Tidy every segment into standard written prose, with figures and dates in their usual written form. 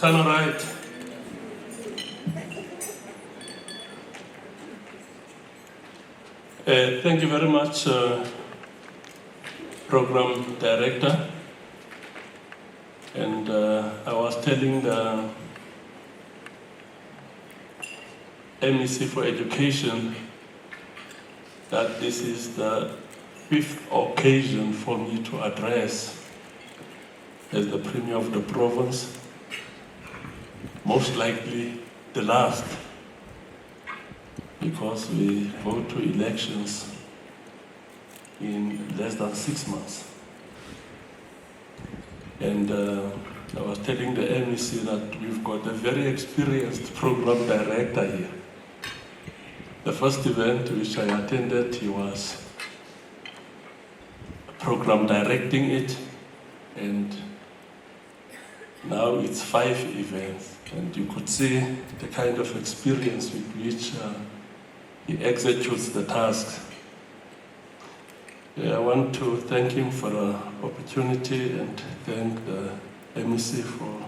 Kind of right. Thank you very much, Program Director. And I was telling the MEC for Education that this is the 5th occasion for me to address as the Premier of the province, most likely the last, because we go to elections in less than 6 months. And I was telling the MEC that we've got a very experienced program director here. The first event which I attended, he was program directing it, and now it's 5 events. And you could see the kind of experience with which he executes the tasks. I want to thank him for the opportunity and thank the MEC for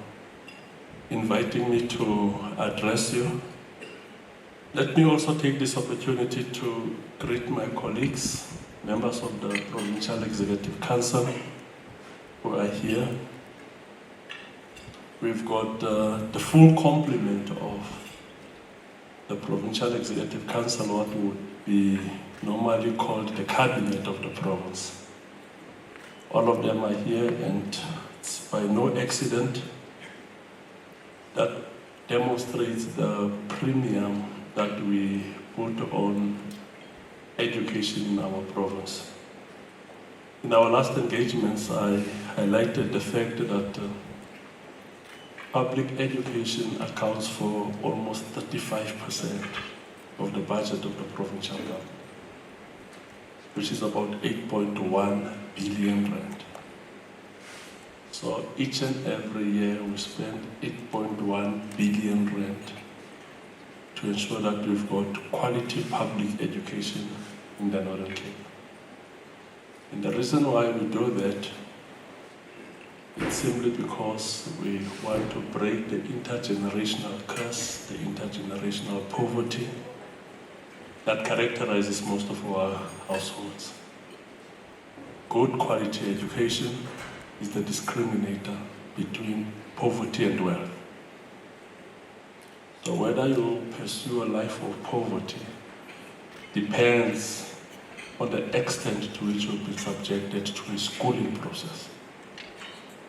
inviting me to address you. Let me also take this opportunity to greet my colleagues, members of the Provincial Executive Council who are here. We've got the full complement of the Provincial Executive Council, what would be normally called the cabinet of the province. All of them are here, and it's by no accident that demonstrates the premium that we put on education in our province. In our last engagements, I highlighted the fact that public education accounts for almost 35% of the budget of the provincial government, which is about 8.1 billion rand. So each and every year we spend 8.1 billion rand to ensure that we've got quality public education in the Northern Cape. And the reason why we do that is simply because we want to break the intergenerational curse, the intergenerational poverty that characterizes most of our households. Good quality education is the discriminator between poverty and wealth. So whether you pursue a life of poverty depends on the extent to which you've been subjected to a schooling process.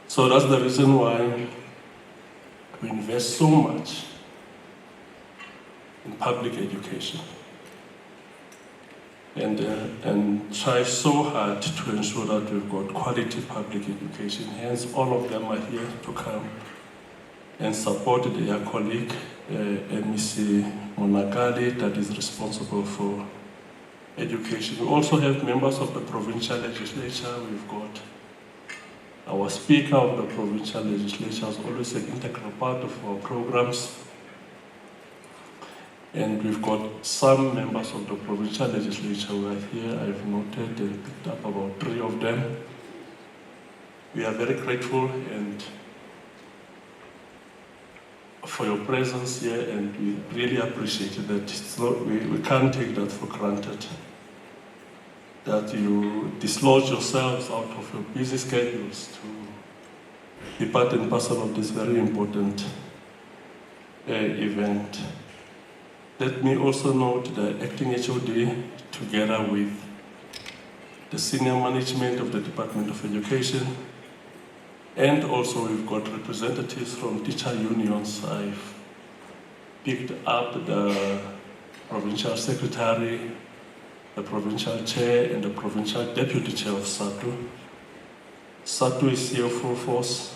So that's the reason why we invest so much in public education and try so hard to ensure that we've got quality public education. Hence, all of them are here to come and support their colleague, MEC Monakali, that is responsible for education. We also have members of the provincial legislature. We've got our Speaker of the provincial legislature is always an integral part of our programs. And we've got some members of the provincial legislature who are here. I've noted and picked up about 3 of them. We are very grateful and for your presence here, and we really appreciate it. That we can't take that for granted, that you dislodge yourselves out of your busy schedules to be part and parcel of this very important event. Let me also note the acting HOD, together with the senior management of the Department of Education, and also we've got representatives from teacher unions. I've picked up the provincial secretary, the provincial chair, and the provincial deputy chair of SATU. SATU is here full force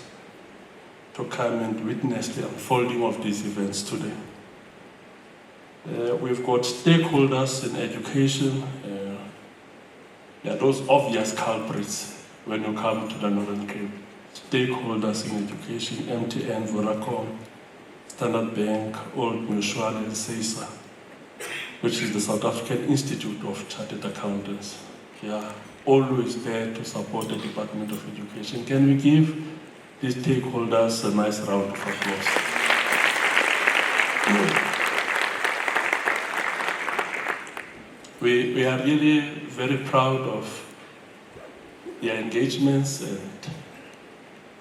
to come and witness the unfolding of these events today. We've got stakeholders in education. There are those obvious culprits when you come to the Northern Cape. Stakeholders in education, MTN, Vodacom, Standard Bank, Old Mutual, and SEISA, which is the South African Institute of Chartered Accountants. They are always there to support the Department of Education. Can we give these stakeholders a nice round of applause. We are really very proud of their engagements and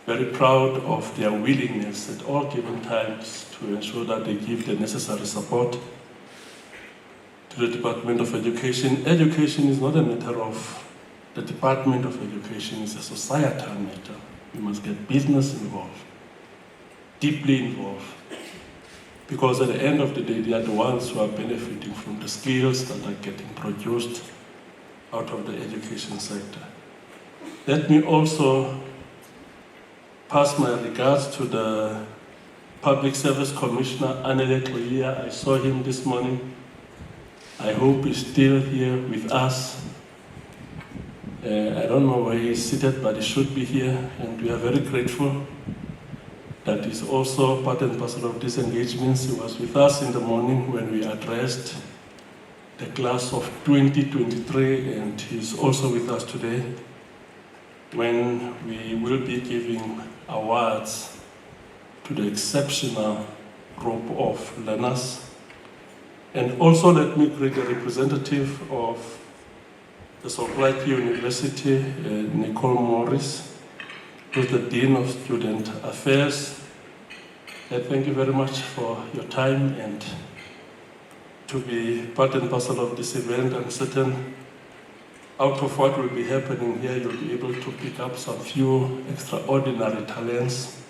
very proud of their willingness at all given times to ensure that they give the necessary support to the Department of Education. Education is not a matter of the Department of Education, it's a societal matter. We must get business involved, deeply involved, because at the end of the day, they are the ones who are benefiting from the skills that are getting produced out of the education sector. Let me also pass my regards to the Public Service Commissioner, Anele Toia. I saw him this morning. I hope he's still here with us. I don't know where he's seated, but he should be here, and we are very grateful that he's also part and parcel of these engagements. He was with us in the morning when we addressed the class of 2023, and he's also with us today when we will be giving awards to the exceptional group of learners. And also let me greet a representative of the Sokolaki University, Nicole Morris, who's the Dean of Student Affairs. Thank you very much for your time and to be part and parcel of this event. I'm certain out of what will be happening here, you'll be able to pick up some few extraordinary talents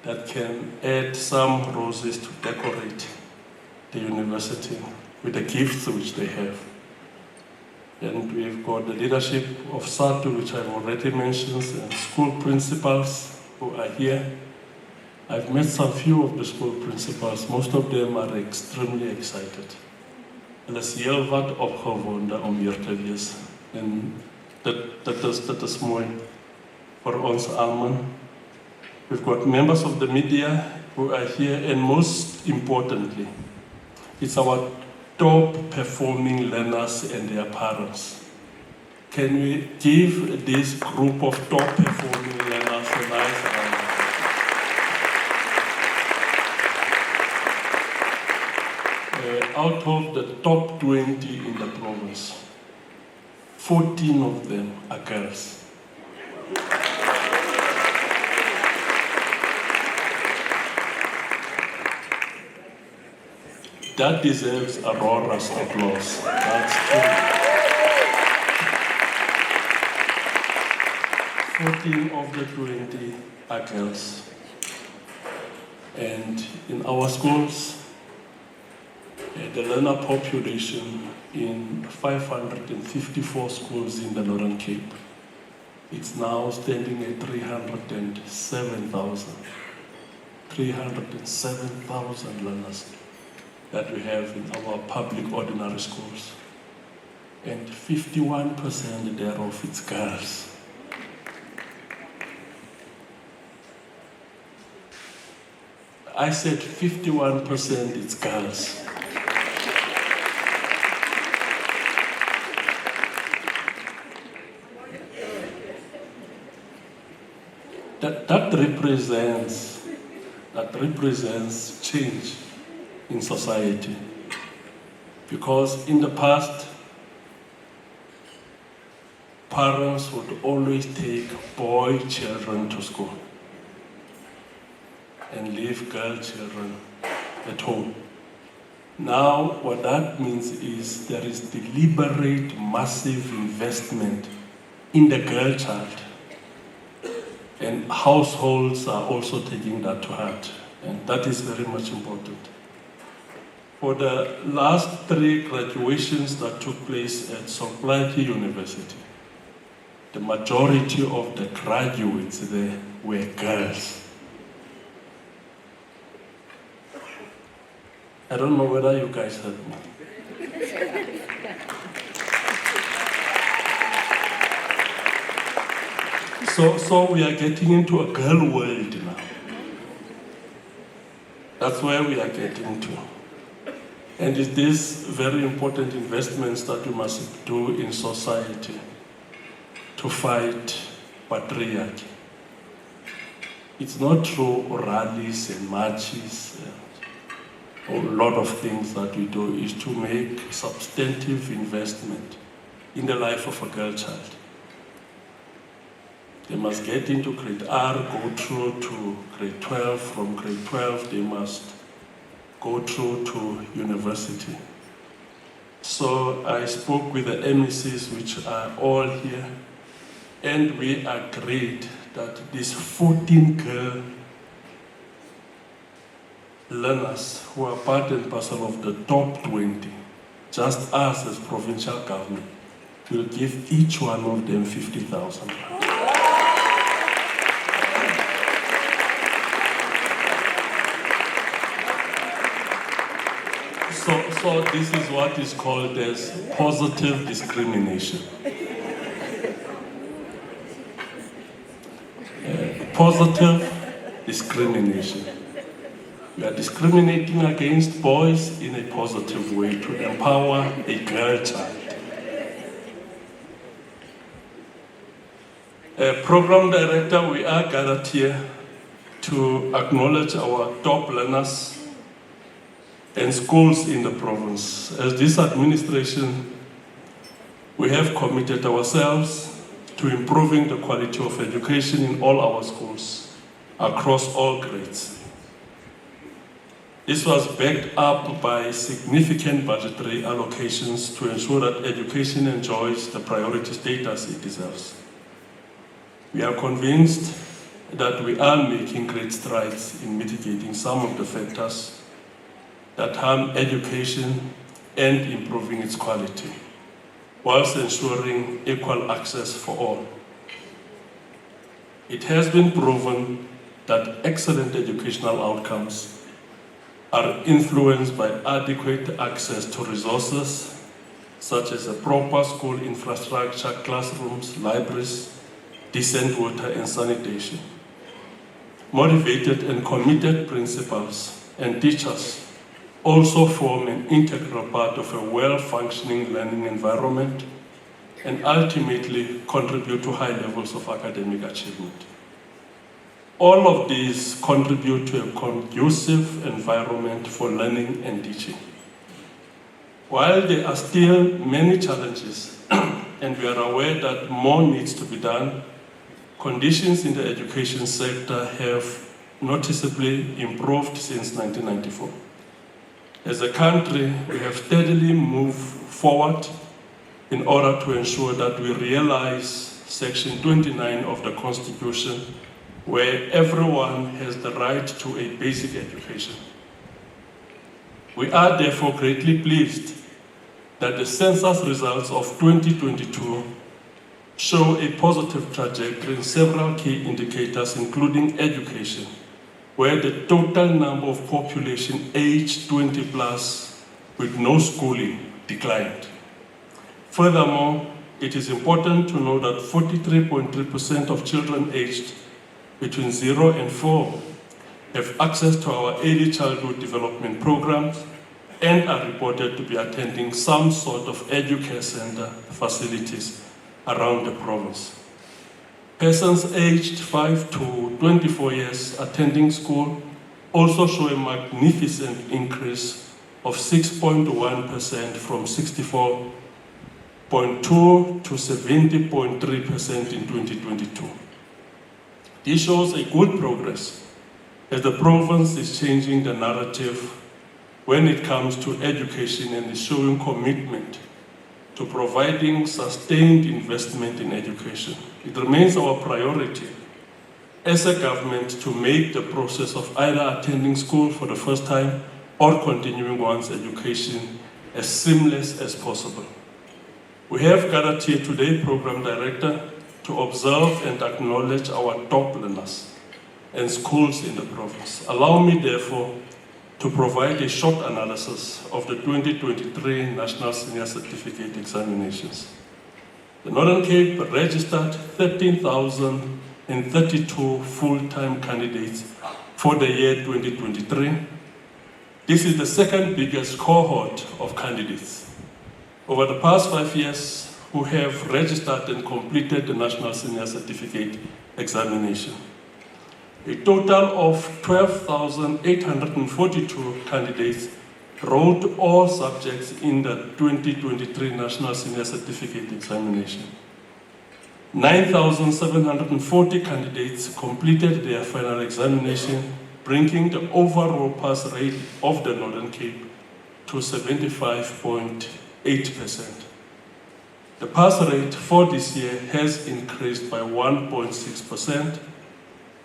that can add some roses to decorate the university with the gifts which they have. And we've got the leadership of SATU, which I've already mentioned, and school principals who are here. I've met some few of the school principals. Most of them are extremely excited. En is heel wat opgewonde om hier te wees. En dit is mooi vir ons almal. We've got members of the media who are here, and most importantly, it's our top performing learners and their parents. Can we give this group of top performing learners a nice round? Out of the top 20 in the province, 14 of them are girls. That deserves a roarous applause. That's true. 14 of the 20 are girls. And in our schools, the learner population in 554 schools in the Northern Cape, it's now standing at 307,000. 307,000 learners that we have in our public ordinary schools. And 51% thereof is girls. I said 51% is girls. That represents change in society, because in the past, parents would always take boy children to school and leave girl children at home. Now, what that means is there is deliberate, massive investment in the girl child, and households are also taking that to heart, and that is very much important. For the last 3 graduations that took place at Sokolaki University, the majority of the graduates there were girls. I don't know whether you guys heard me. So we are getting into a girl world now. That's where we are getting to. And it's these very important investments that we must do in society to fight patriarchy. It's not through rallies and marches and a lot of things that we do, is to make substantive investment in the life of a girl child. They must get into grade R, go through to grade 12. From grade 12, they must go through to university. So I spoke with the MECs, which are all here, and we agreed that these 14 girl learners who are part and parcel of the top 20, just us as provincial government, will give each one of them 50,000. So this is what is called as positive discrimination. Positive discrimination. We are discriminating against boys in a positive way to empower a girl child. Program director, we are gathered here to acknowledge our top learners and schools in the province. As this administration, we have committed ourselves to improving the quality of education in all our schools across all grades. This was backed up by significant budgetary allocations to ensure that education enjoys the priority status it deserves. We are convinced that we are making great strides in mitigating some of the factors that harm education and improving its quality, whilst ensuring equal access for all. It has been proven that excellent educational outcomes are influenced by adequate access to resources, such as a proper school infrastructure, classrooms, libraries, decent water and sanitation. Motivated and committed principals and teachers also form an integral part of a well-functioning learning environment and ultimately contribute to high levels of academic achievement. All of these contribute to a conducive environment for learning and teaching. While there are still many challenges, and we are aware that more needs to be done, conditions in the education sector have noticeably improved since 1994. As a country, we have steadily moved forward in order to ensure that we realize Section 29 of the Constitution, where everyone has the right to a basic education. We are therefore greatly pleased that the census results of 2022 show a positive trajectory in several key indicators, including education, where the total number of population aged 20 plus with no schooling declined. Furthermore, it is important to know that 43.3% of children aged between 0 and 4 have access to our early childhood development programs and are reported to be attending some sort of educare center facilities around the province. Persons aged 5 to 24 years attending school also show a magnificent increase of 6.1% from 64.2 to 70.3% in 2022. This shows a good progress as the province is changing the narrative when it comes to education and is showing commitment to providing sustained investment in education. It remains our priority as a government to make the process of either attending school for the first time or continuing one's education as seamless as possible. We have gathered here today, Program Director, to observe and acknowledge our top learners and schools in the province. Allow me, therefore, to provide a short analysis of the 2023 National Senior Certificate Examinations. The Northern Cape registered 13,032 full-time candidates for the year 2023. This is the second biggest cohort of candidates over the past 5 years who have registered and completed the National Senior Certificate Examination. A total of 12,842 candidates wrote all subjects in the 2023 National Senior Certificate Examination. 9,740 candidates completed their final examination, bringing the overall pass rate of the Northern Cape to 75.8%. The pass rate for this year has increased by 1.6%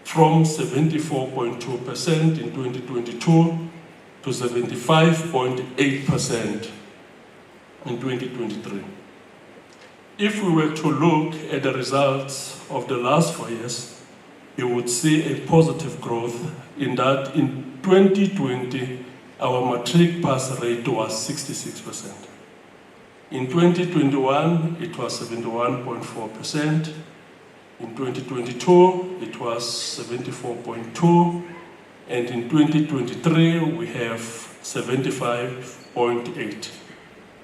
from 74.2% in 2022 to 75.8% in 2023. If we were to look at the results of the last 4 years, you would see a positive growth in that in 2020, our matric pass rate was 66%. In 2021, it was 71.4%. In 2022, it was 74.2%. And in 2023, we have 75.8%.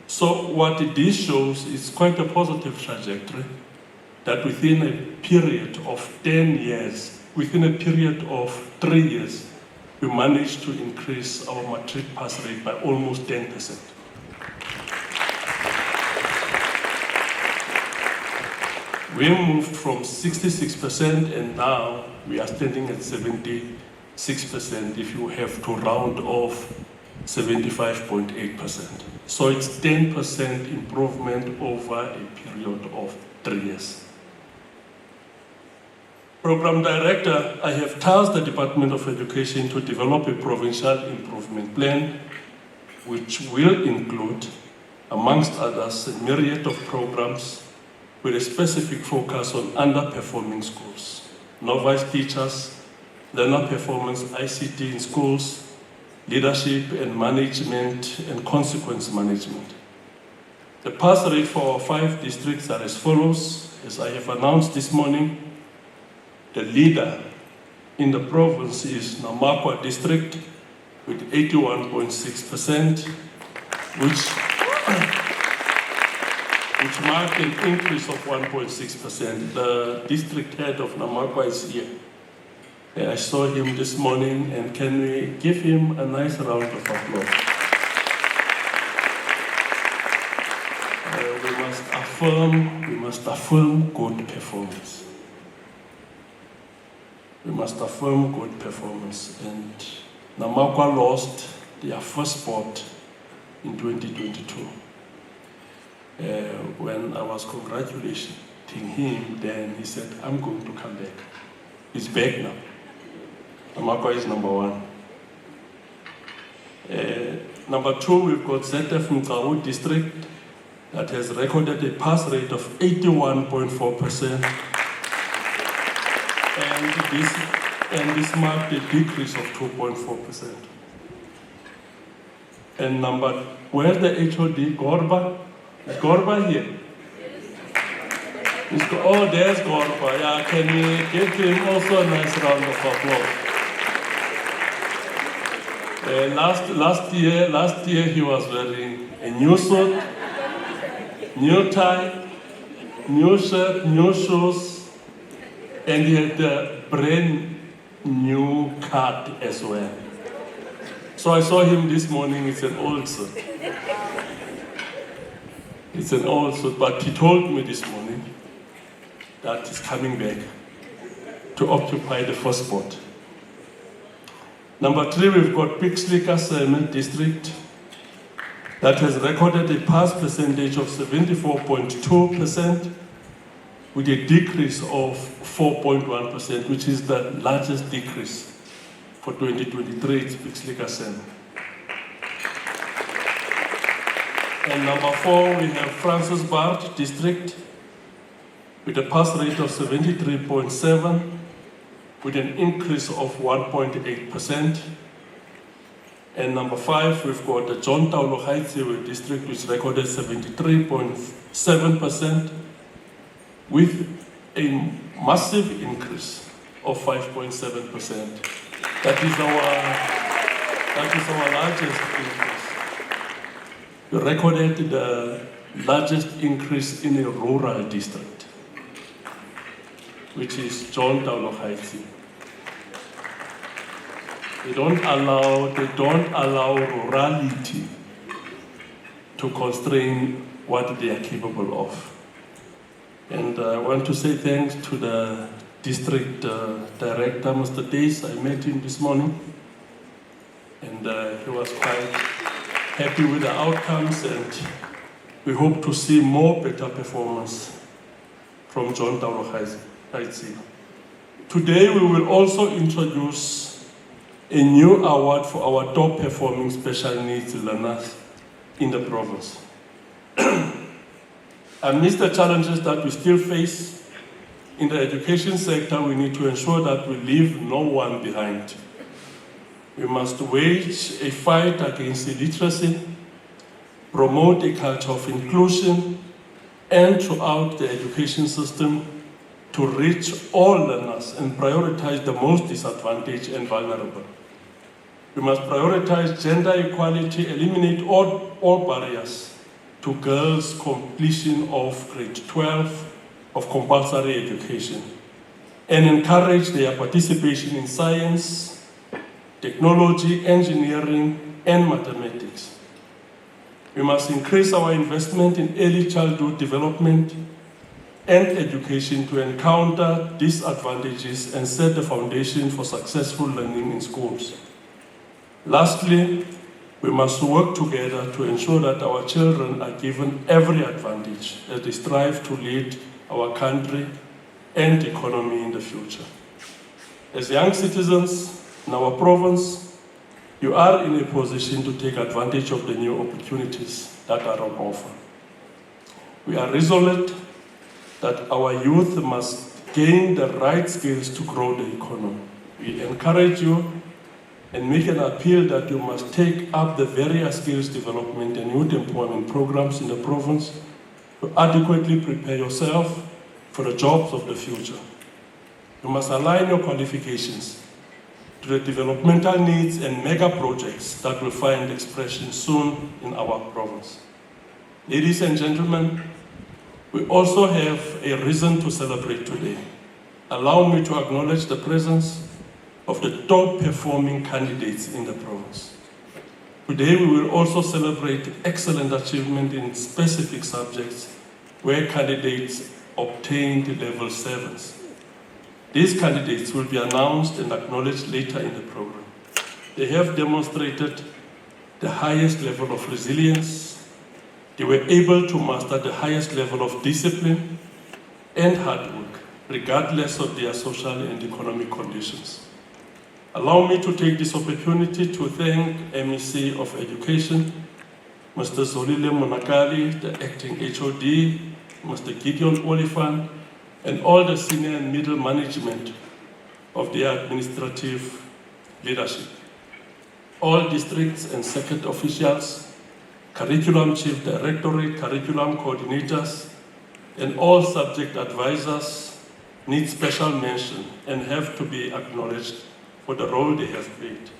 So what this shows is quite a positive trajectory, that within a period of 10 years, within a period of 3 years, we managed to increase our matric pass rate by almost 10%. We moved from 66% and now we are standing at 76% if you have to round off 75.8%. So it's 10% improvement over a period of 3 years. Program Director, I have tasked the Department of Education to develop a provincial improvement plan which will include, amongst others, a myriad of programs with a specific focus on underperforming schools, novice teachers, learner performance ICT in schools, leadership and management, and consequence management. The pass rate for our 5 districts are as follows. As I have announced this morning, the leader in the province is Namakwa District with 81.6%, which marked an increase of 1.6%. The district head of Namakwa is here. I saw him this morning, and can we give him a nice round of applause? We must affirm good performance. We must affirm good performance. And Namakwa lost their first spot in 2022. When I was congratulating him, then he said, I'm going to come back. He's back now. Namakwa is number 1. Number 2, we've got ZF Mkawu District that has recorded a pass rate of 81.4%. And this marked a decrease of 2.4%. And where's the HOD? Gorba? Is Gorba here? Oh, there's Gorba. Yeah, can we give him also a nice round of applause? Last year he was wearing a new suit, new tie, new shirt, new shoes, and he had a brand new card as well. So I saw him this morning. It's an old suit. It's an old suit, but he told me this morning that he's coming back to occupy the first spot. Number 3, we've got Pixlika Cement District that has recorded a pass percentage of 74.2% with a decrease of 4.1%, which is the largest decrease for 2023. It's Pixlika Cement. And number 4, we have Francis Bart District with a pass rate of 73.7%. with an increase of 1.8%. And number 5, we've got the John Taulo Haitsewe District, which recorded 73.7%, with a massive increase of 5.7%. That is our largest increase. We recorded the largest increase in a rural district, which is John Taulo Haitsewe. They don't allow rurality to constrain what they are capable of. And I want to say thanks to the district director, Mr. Dace. I met him this morning, and he was quite happy with the outcomes, and we hope to see more better performance from John Taulo Haitsi. Today we will also introduce a new award for our top performing special needs learners in the province. Amidst the challenges that we still face in the education sector, we need to ensure that we leave no one behind. We must wage a fight against illiteracy, promote a culture of inclusion, and throughout the education system to reach all learners and prioritize the most disadvantaged and vulnerable. We must prioritize gender equality, eliminate all barriers to girls' completion of grade 12 of compulsory education, and encourage their participation in science, technology, engineering, and mathematics. We must increase our investment in early childhood development and education to encounter disadvantages and set the foundation for successful learning in schools. Lastly, we must work together to ensure that our children are given every advantage as they strive to lead our country and economy in the future. As young citizens in our province, you are in a position to take advantage of the new opportunities that are on offer. We are resolute that our youth must gain the right skills to grow the economy. We encourage you and make an appeal that you must take up the various skills development and youth employment programs in the province to adequately prepare yourself for the jobs of the future. You must align your qualifications to the developmental needs and mega projects that will find expression soon in our province. Ladies and gentlemen, we also have a reason to celebrate today. Allow me to acknowledge the presence of the top performing candidates in the province. Today we will also celebrate excellent achievement in specific subjects where candidates obtained level 7s. These candidates will be announced and acknowledged later in the program. They have demonstrated the highest level of resilience. They were able to master the highest level of discipline and hard work, regardless of their social and economic conditions. Allow me to take this opportunity to thank MEC of Education, Mr. Zolile Monakali, the acting HOD, Mr. Gideon Oliphant, and all the senior and middle management of the administrative leadership. All districts and circuit officials, curriculum chief directorate, curriculum coordinators, and all subject advisors need special mention and have to be acknowledged for the role they have played.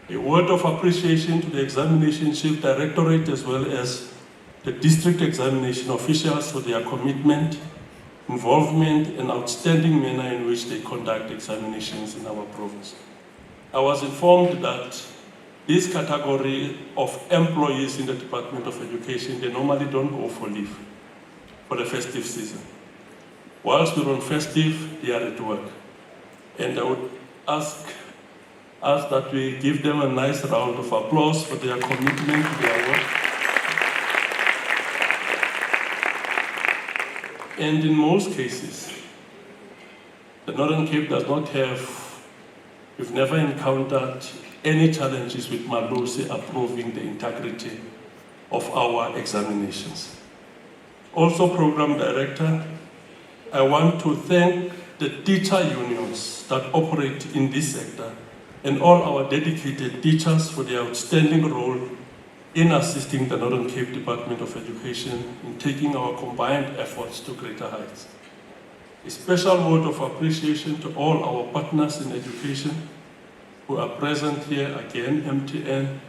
A word of appreciation to the examination chief directorate as well as the district examination officials for their commitment, involvement, and outstanding manner in which they conduct examinations in our province. I was informed that this category of employees in the Department of Education, they normally don't go for leave for the festive season. Whilst we're on festive, they are at work. And I would ask that we give them a nice round of applause for their commitment to their work. And in most cases, the Northern Cape does not have, we've never encountered any challenges with Malusi approving the integrity of our examinations. Also, Program Director, I want to thank the teacher unions that operate in this sector and all our dedicated teachers for their outstanding role in assisting the Northern Cape Department of Education in taking our combined efforts to greater heights. A special word of appreciation to all our partners in education who are present here again, MTN,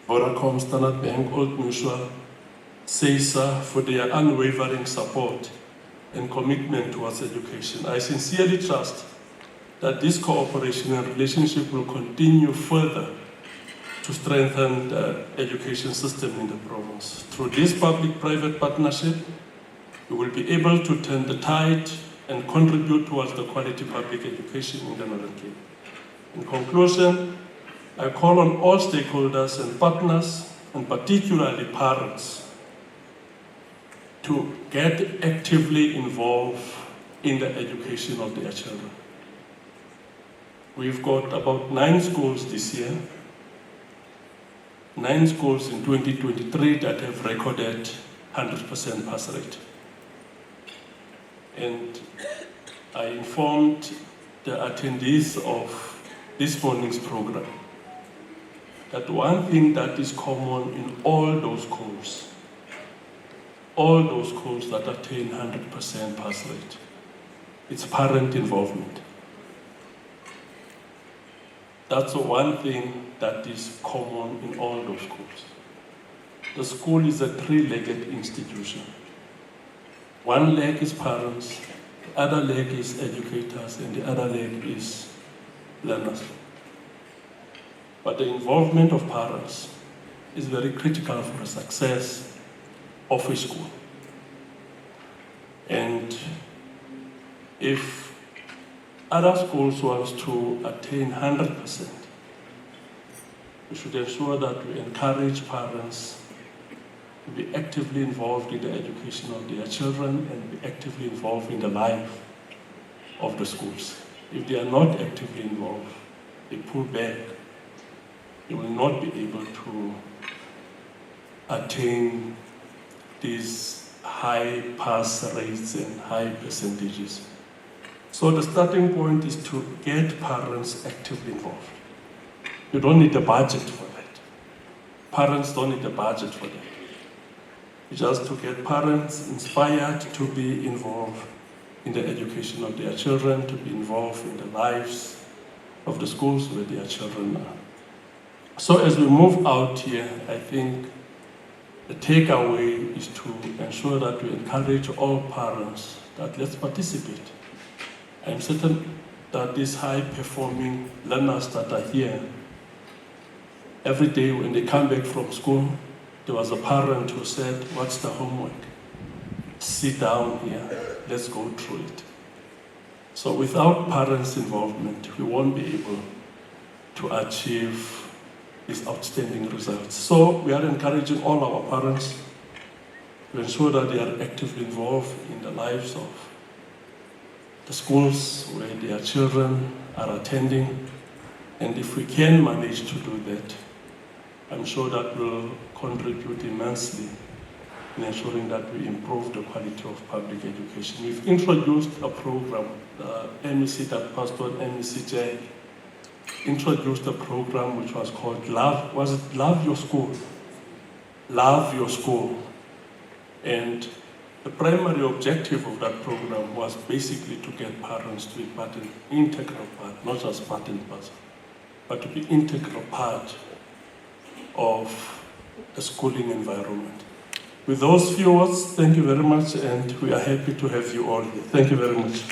Vodacom, Standard Bank, Old Mutual, SEISA, for their unwavering support and commitment towards education. I sincerely trust that this cooperation and relationship will continue further to strengthen the education system in the province. Through this public-private partnership, we will be able to turn the tide and contribute towards the quality public education in the Northern Cape. In conclusion, I call on all stakeholders and partners, and particularly parents, to get actively involved in the education of their children. We've got about 9 schools this year, 9 schools in 2023 that have recorded 100% pass rate. And I informed the attendees of this morning's program that one thing that is common in all those schools that attain 100% pass rate, it's parent involvement. That's the one thing that is common in all those schools. The school is a 3-legged institution. One leg is parents, the other leg is educators, and the other leg is learners. But the involvement of parents is very critical for the success of a school. And if other schools want to attain 100%, we should ensure that we encourage parents to be actively involved in the education of their children and be actively involved in the life of the schools. If they are not actively involved, they pull back, they will not be able to attain these high pass rates and high percentages. So the starting point is to get parents actively involved. You don't need a budget for that. Parents don't need a budget for that. Just to get parents inspired to be involved in the education of their children, to be involved in the lives of the schools where their children are. So as we move out here, I think the takeaway is to ensure that we encourage all parents that let's participate. I'm certain that these high-performing learners that are here, every day when they come back from school, there was a parent who said, "What's the homework? Sit down here, let's go through it." So without parents' involvement, we won't be able to achieve these outstanding results. So we are encouraging all our parents to ensure that they are actively involved in the lives of the schools where their children are attending. And if we can manage to do that, I'm sure that will contribute immensely in ensuring that we improve the quality of public education. We've introduced a program, the MEC, that Pastor MEC introduced a program which was called Love Your School? Love Your School. And the primary objective of that program was basically to get parents to be part, an integral part, not just part and parcel, but to be integral part of the schooling environment. With those few words, thank you very much, and we are happy to have you all here. Thank you very much.